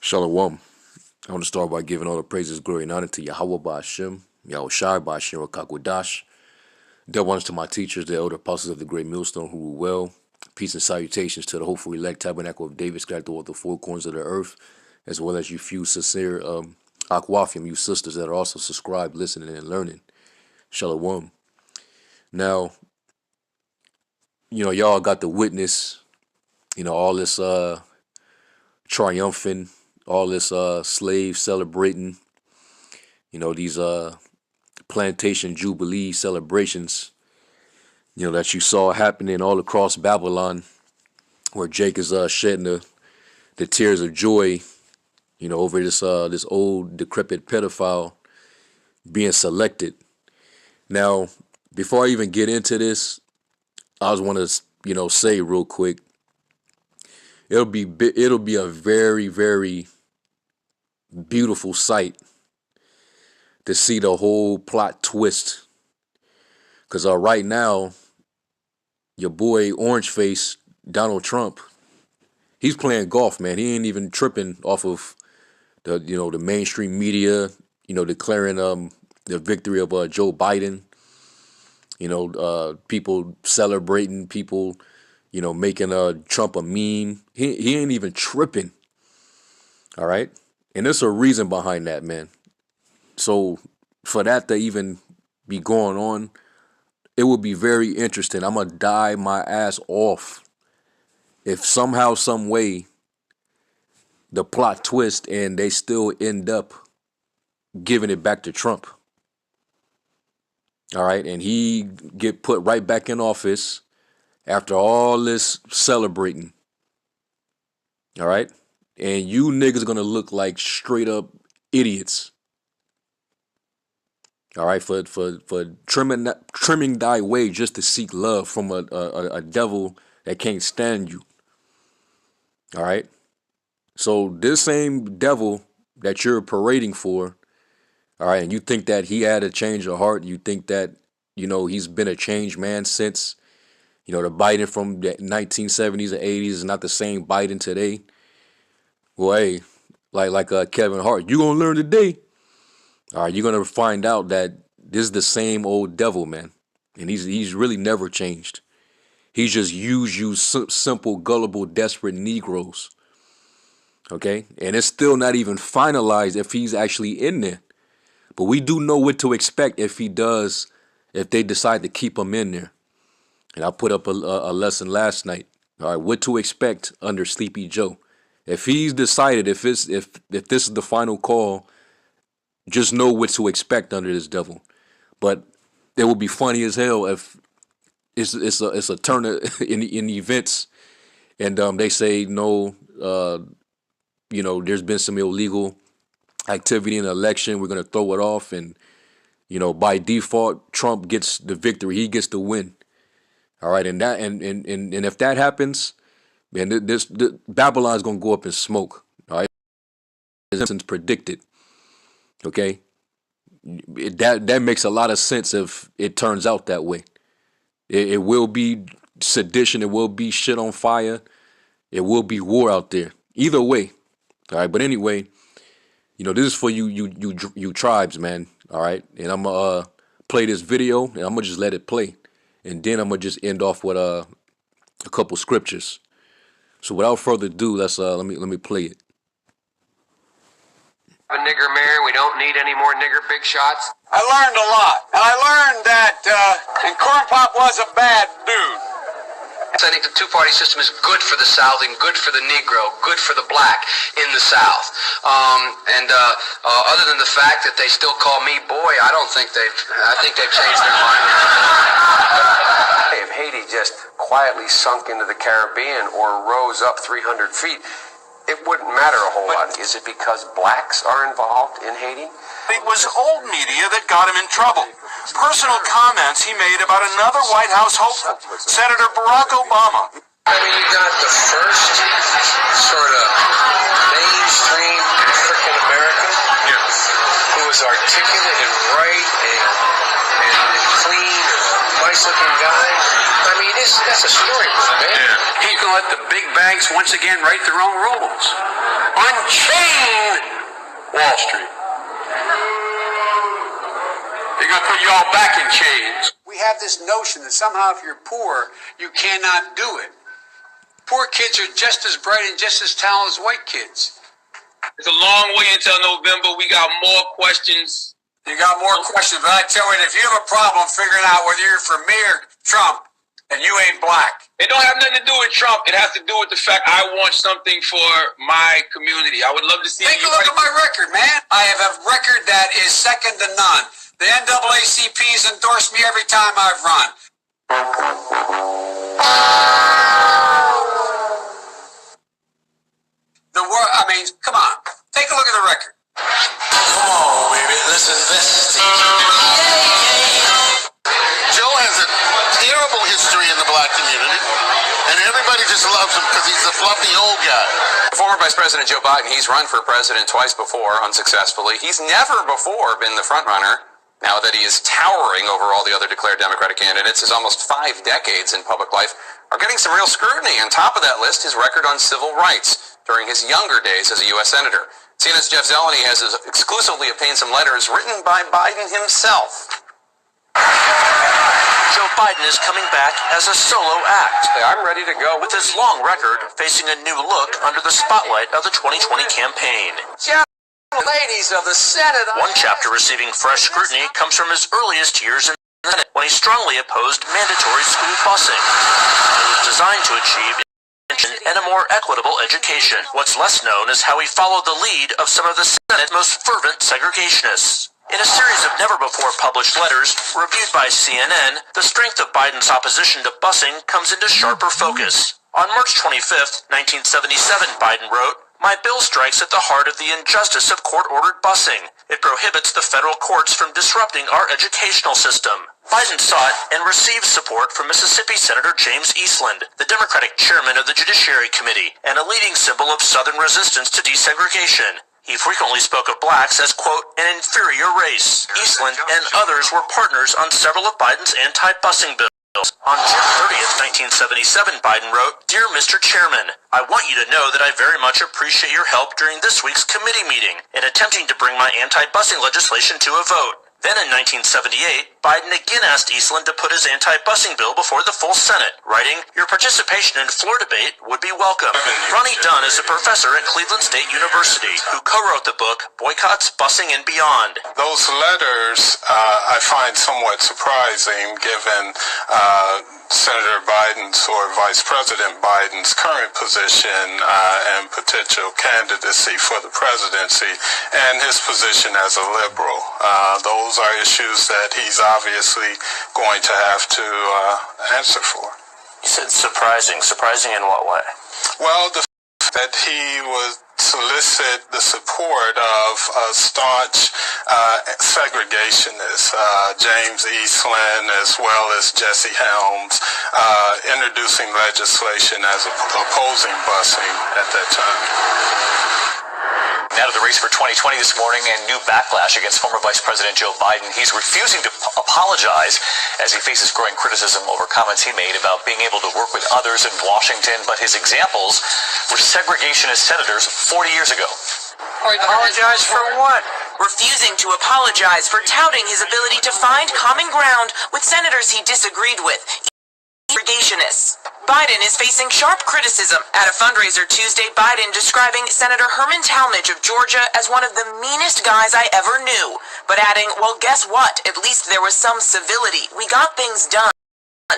Shalom. I want to start by giving all the praises, glory, and honor to Yahweh Ba'ashem, Yahweh Shai Ba'ashem Rakakwadash. Double honors to my teachers, the elder apostles of the great millstone who rule well. Peace and salutations to the hopeful elect tabernacle of David scattered throughout the four corners of the earth, as well as you few sincere Akwafim, you sisters that are also subscribed, listening, and learning. Shalom. Now, y'all got to witness, all this triumphing, all this slave celebrating, these plantation jubilee celebrations, that you saw happening all across Babylon, where Jake is shedding the tears of joy, over this old decrepit pedophile being selected. Now, before I even get into this, I just want to say real quick, it'll be a very, very beautiful sight to see the whole plot twist. Because right now, your boy Orange Face, Donald Trump, he's playing golf, man. He ain't even tripping off of the mainstream media, declaring the victory of Joe Biden. People celebrating, people, making Trump a meme. He ain't even tripping. All right. And there's a reason behind that, man. So for that to even be going on, it will be very interesting. I'm going to die my ass off if somehow, some way, the plot twist and they still end up giving it back to Trump. All right. And he get put right back in office after all this celebrating. All right. And you niggas gonna look like straight up idiots. All right, for trimming thy way just to seek love from a devil that can't stand you. All right. So this same devil that you're parading for, all right, and you think that he had a change of heart, you think that he's been a changed man since, the Biden from the 1970s and 80s is not the same Biden today. Well, hey, like Kevin Hart, you gonna learn today. All right, you're gonna find out that this is the same old devil, man, and he's really never changed. He's just used you simple, gullible, desperate Negroes. Okay, and it's still not even finalized if he's actually in there, but we do know what to expect if they decide to keep him in there. And I put up a lesson last night. All right, what to expect under Sleepy Joe. If he's decided, if this is the final call, just know what to expect under this devil. But it will be funny as hell if it's a turn in events, and they say no, there's been some illegal activity in the election. We're gonna throw it off, and by default, Trump gets the victory. He gets the win. All right, and if that happens, man, Babylon's gonna go up in smoke. All right, it's predicted. Okay, that makes a lot of sense if it turns out that way. It will be sedition. It will be shit on fire. It will be war out there. Either way. All right, but anyway, this is for you tribes, man. All right, and I'm gonna play this video, and I'm gonna just let it play, and then I'm gonna just end off with a couple scriptures. So without further ado, let me play it. A nigger mayor, we don't need any more nigger big shots. I learned a lot, and I learned that and Corn Pop was a bad dude. I think the two-party system is good for the South and good for the Negro, good for the black in the South. Other than the fact that they still call me boy, I think they've changed their mind. If Haiti just quietly sunk into the Caribbean or rose up 300 feet, it wouldn't matter a whole lot. Is it because blacks are involved in Haiti? It was old media that got him in trouble. Personal comments he made about another White House hopeful, Senator Barack Obama. I mean, you got the first sort of mainstream African American who was articulate and bright and clean and nice-looking guy. I mean, that's a storybook, man. Yeah. He's going to let the big banks once again write their own rules. Unchain Wall Street. They're going to put you all back in chains. We have this notion that somehow if you're poor, you cannot do it. Poor kids are just as bright and just as talented as white kids. It's a long way until November. We got more questions. You got more questions, but I tell you, if you have a problem figuring out whether you're for me or Trump, and you ain't black. It don't have nothing to do with Trump. It has to do with the fact I want something for my community. I would love to see. Take a look at my record, man. I have a record that is second to none. The NAACP's endorsed me every time I've run. I mean, come on. Take a look at the record. Come on, baby, let's invest. Joe has a terrible history in the black community, and everybody just loves him because he's a fluffy old guy. Former Vice President Joe Biden, he's run for president twice before, unsuccessfully. He's never before been the front runner. Now that he is towering over all the other declared Democratic candidates, his almost 5 decades in public life are getting some real scrutiny. On top of that list, his record on civil rights during his younger days as a U.S. Senator. CNN's Jeff Zeleny has exclusively obtained some letters written by Biden himself. Joe Biden is coming back as a solo act. I'm ready to go. With his long record facing a new look under the spotlight of the 2020 campaign. Ladies of the Senate. One chapter receiving fresh scrutiny comes from his earliest years in the Senate, when he strongly opposed mandatory school busing. It was designed to achieve and a more equitable education. What's less known is how he followed the lead of some of the Senate's most fervent segregationists. In a series of never-before-published letters reviewed by CNN, the strength of Biden's opposition to busing comes into sharper focus. On March 25, 1977, Biden wrote, "My bill strikes at the heart of the injustice of court-ordered busing. It prohibits the federal courts from disrupting our educational system." Biden sought and received support from Mississippi Senator James Eastland, the Democratic chairman of the Judiciary Committee, and a leading symbol of Southern resistance to desegregation. He frequently spoke of blacks as, quote, an inferior race. Eastland and others were partners on several of Biden's anti-busing bills. On June 30th, 1977, Biden wrote, "Dear Mr. Chairman, I want you to know that I very much appreciate your help during this week's committee meeting in attempting to bring my anti-busing legislation to a vote." Then in 1978, Biden again asked Eastland to put his anti-busing bill before the full Senate, writing, "Your participation in floor debate would be welcome." Ronnie Dunn is a professor at Cleveland State University who co-wrote the book Boycotts, Busing, and Beyond. Those letters I find somewhat surprising given Senator Biden's or Vice President Biden's current position and potential candidacy for the presidency and his position as a liberal. Those are issues that he's obviously going to have to answer for. You said surprising. Surprising in what way? Well, the fact that he would solicit the support of a staunch segregationist, James Eastland, as well as Jesse Helms, introducing legislation as opposing busing at that time. Now to the race for 2020 this morning and new backlash against former Vice President Joe Biden. He's refusing to apologize as he faces growing criticism over comments he made about being able to work with others in Washington, but his examples were segregationist senators 40 years ago. Apologize for what? Refusing to apologize for touting his ability to find common ground with senators he disagreed with. Segregationists. Biden is facing sharp criticism at a fundraiser Tuesday. Biden describing Senator Herman Talmadge of Georgia as one of the meanest guys I ever knew, but adding, well, guess what? At least there was some civility. We got things done.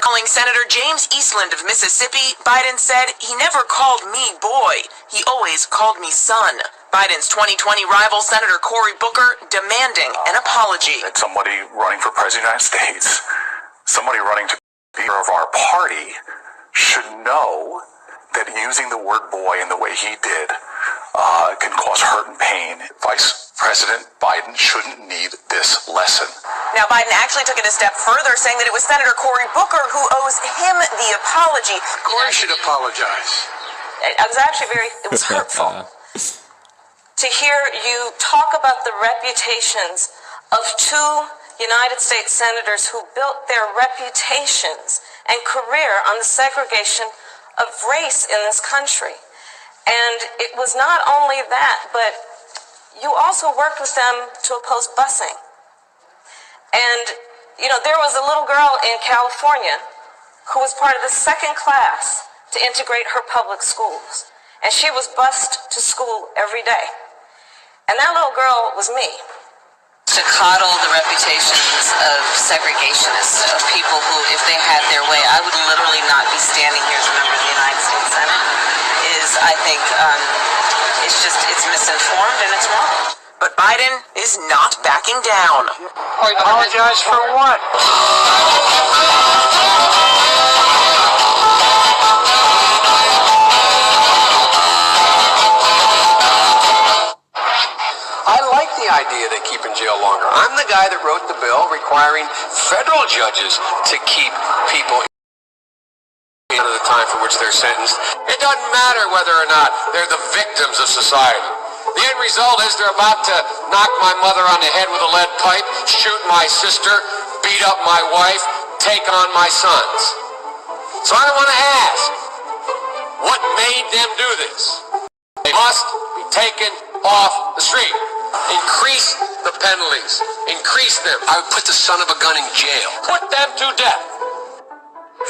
Calling Senator James Eastland of Mississippi, Biden said, he never called me boy. He always called me son. Biden's 2020 rival, Senator Cory Booker, demanding an apology. Somebody running for president of the United States, somebody running to be leader of our party, should know that using the word boy in the way he did can cause hurt and pain. Vice President Biden shouldn't need this lesson. Now, Biden actually took it a step further, saying that it was Senator Cory Booker who owes him the apology. Cory should apologize. It was actually it was hurtful. To hear you talk about the reputations of two United States senators who built their reputations and career on the segregation of race in this country. And it was not only that, but you also worked with them to oppose busing. And, you know, there was a little girl in California who was part of the second class to integrate her public schools. And she was bused to school every day. And that little girl was me. To coddle the reputations of segregationists, of people who, if they had their way, I would literally not be standing here as a member of the United States Senate, is, I think, it's misinformed and it's wrong. But Biden is not backing down. Apologize for what? I like the idea they keep in jail longer. I'm the guy that wrote the bill requiring federal judges to keep people in the time for which they're sentenced. It doesn't matter whether or not they're the victims of society. The end result is they're about to knock my mother on the head with a lead pipe, shoot my sister, beat up my wife, take on my sons. So I want to ask, what made them do this? They must be taken off the street. Increase the penalties. Increase them. I would put the son of a gun in jail. Put them to death.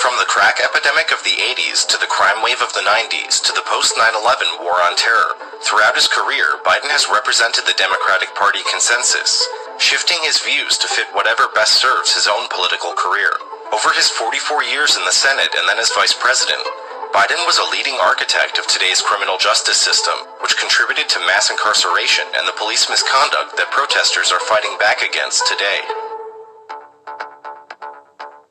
From the crack epidemic of the 80s to the crime wave of the 90s to the post-9/11 war on terror, throughout his career, Biden has represented the Democratic Party consensus, shifting his views to fit whatever best serves his own political career. Over his 44 years in the Senate and then as vice president, Biden was a leading architect of today's criminal justice system, which contributed to mass incarceration and the police misconduct that protesters are fighting back against today.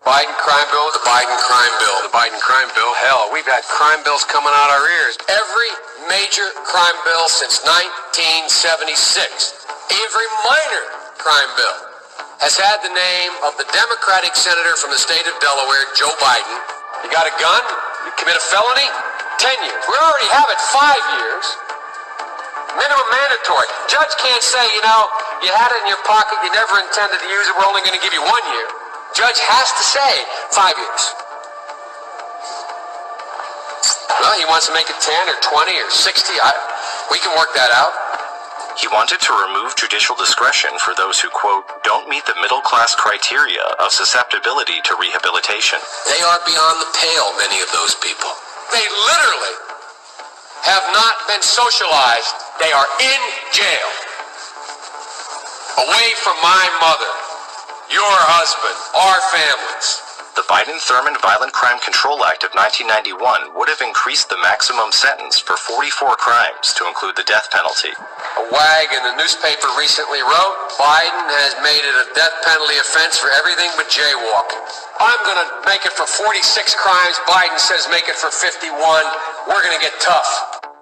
Biden crime bill, the Biden crime bill, the Biden crime bill. Hell, we've had crime bills coming out our ears. Every major crime bill since 1976, every minor crime bill has had the name of the Democratic senator from the state of Delaware, Joe Biden. You got a gun, you commit a felony, 10 years. We already have it 5 years. Minimum mandatory. Judge can't say, you know, you had it in your pocket, you never intended to use it, we're only going to give you 1 year. Judge has to say 5 years. Well, he wants to make it 10 or 20 or 60. We can work that out. He wanted to remove judicial discretion for those who, quote, don't meet the middle-class criteria of susceptibility to rehabilitation. They are beyond the pale, many of those people. They literally have not been socialized. They are in jail. Away from my mother, your husband, our families. The Biden-Thurmond Violent Crime Control Act of 1991 would have increased the maximum sentence for 44 crimes to include the death penalty. A wag in the newspaper recently wrote, Biden has made it a death penalty offense for everything but jaywalking. I'm going to make it for 46 crimes. Biden says make it for 51. We're going to get tough.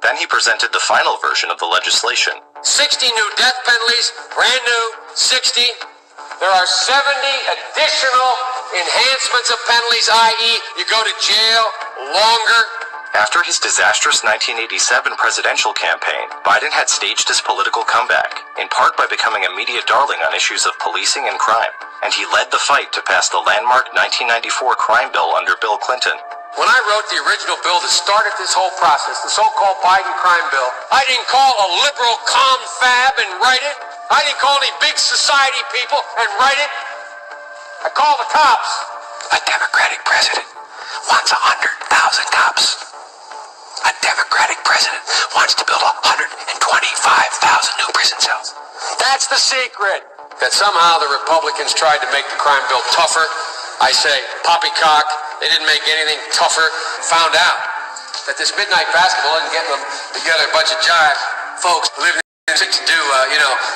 Then he presented the final version of the legislation. 60 new death penalties, brand new, 60. There are 70 additional enhancements of penalties, i.e. you go to jail longer. After his disastrous 1987 presidential campaign, Biden had staged his political comeback, in part by becoming a media darling on issues of policing and crime, and he led the fight to pass the landmark 1994 crime bill under Bill Clinton. When I wrote the original bill that started this whole process, the so-called Biden crime bill, I didn't call a liberal confab and write it. I didn't call any big society people and write it. I called the cops. A Democratic president wants 100,000 cops. A Democratic president wants to build 125,000 new prison cells. That's the secret. That somehow the Republicans tried to make the crime bill tougher. I say, poppycock. They didn't make anything tougher. Found out that this midnight basketball isn't getting them together, a bunch of jive folks who live in to do,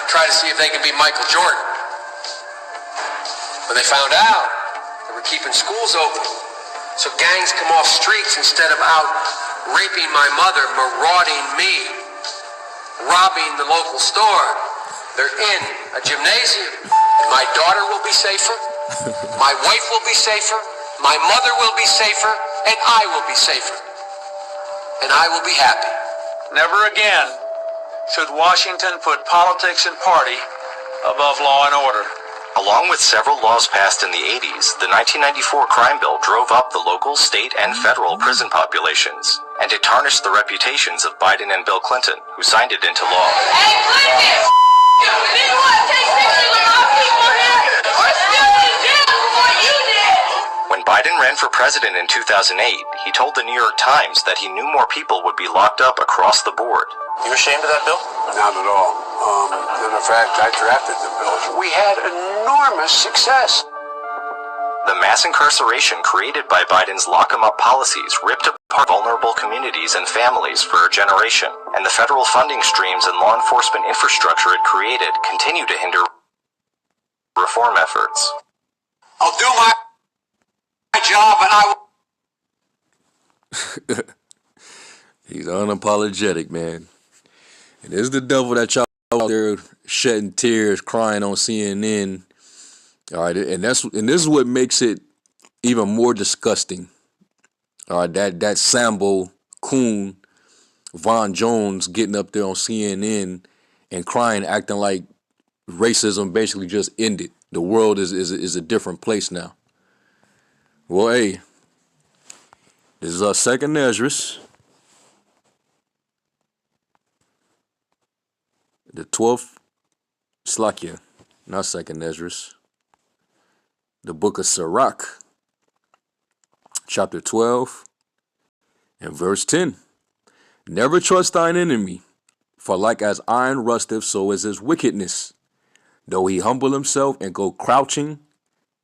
try to see if they can be Michael Jordan. When they found out, they were keeping schools open. So gangs come off streets instead of out raping my mother, marauding me, robbing the local store. They're in a gymnasium. And my daughter will be safer. My wife will be safer. My mother will be safer. And I will be safer. And I will be happy. Never again should Washington put politics and party above law and order. Along with several laws passed in the 80s, the 1994 crime bill drove up the local, state, and federal prison populations, and it tarnished the reputations of Biden and Bill Clinton, who signed it into law. Hey, Clinton! You want to take pictures of our people here? We're still in jail before you did! When Biden ran for president in 2008, he told the New York Times that he knew more people would be locked up across the board. You ashamed of that bill? Not at all. In fact, I drafted the bill. We had enormous success. The mass incarceration created by Biden's lock-em-up policies ripped apart vulnerable communities and families for a generation, and the federal funding streams and law enforcement infrastructure it created continue to hinder reform efforts. I'll do my job, and I will. He's unapologetic, man. And this is the devil that y'all out there shedding tears, crying on CNN. All right, and this is what makes it even more disgusting. All right, that Sambo coon, Von Jones, getting up there on CNN and crying, acting like racism basically just ended. The world is a different place now. Well, hey, this is our second Esdras. The 12th Slakia, not second Esdras. The book of Sirach, chapter 12 and verse 10. Never trust thine enemy, for like as iron rusteth, so is his wickedness. Though he humble himself and go crouching,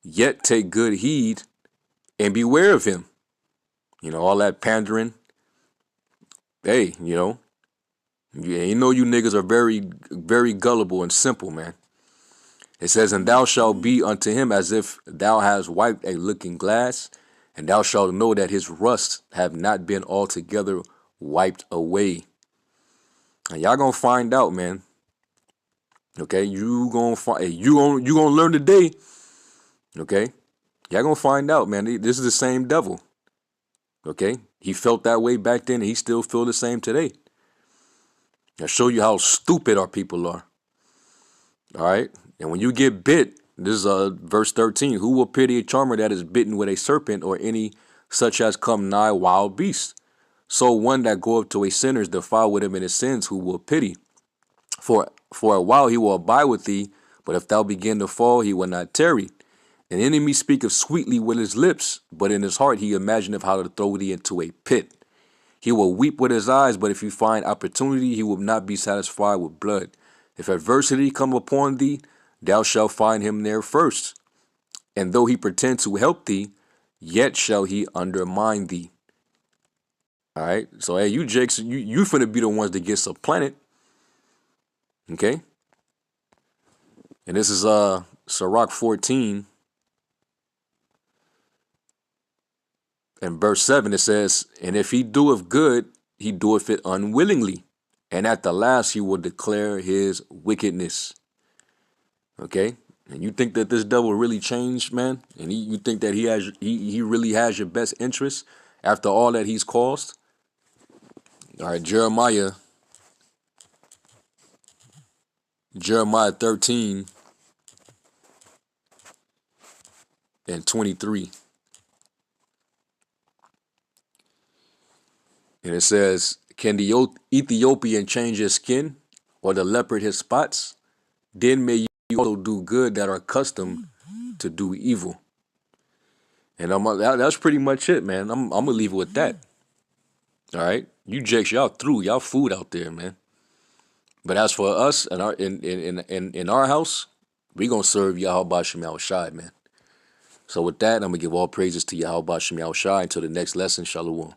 yet take good heed and beware of him. You know, all that pandering. Hey, you know you niggas are very, very gullible and simple, man. It says, and thou shalt be unto him as if thou hast wiped a looking glass, and thou shalt know that his rust have not been altogether wiped away. And y'all gonna find out, man. Okay, you gonna learn today. Okay, y'all gonna find out, man. This is the same devil. Okay, he felt that way back then, and he still feel the same today. I'll show you how stupid our people are. All right, and when you get bit, this is verse 13. Who will pity a charmer that is bitten with a serpent, or any such as come nigh wild beast? So one that goeth to a sinner is defiled with him in his sins, who will pity? For a while he will abide with thee, but if thou begin to fall, he will not tarry. An enemy speaketh sweetly with his lips, but in his heart he imagineth how to throw thee into a pit. He will weep with his eyes, but if he find opportunity, he will not be satisfied with blood. If adversity come upon thee, thou shalt find him there first. And though he pretend to help thee, yet shall he undermine thee. All right, so hey, you Jakes, you finna be the ones that get supplanted. Okay, and this is Sirach 14 and verse 7. It says, and if he doeth good, he doeth it unwillingly, and at the last he will declare his wickedness. Okay, and you think that this devil really changed, man? And you think that he really has your best interest after all that he's caused? All right, Jeremiah 13 and 23. And it says, can the Ethiopian change his skin, or the leopard his spots? Then may you also do good that are accustomed to do evil. And that's pretty much it, man. I'm gonna leave it with that. All right, you Jakes, y'all through, y'all food out there, man. But as for us and in our house, we gonna serve Yahweh Shem Yahushai, man. So with that, I'm gonna give all praises to Yahweh Shem Yahushai until the next lesson. Shalom.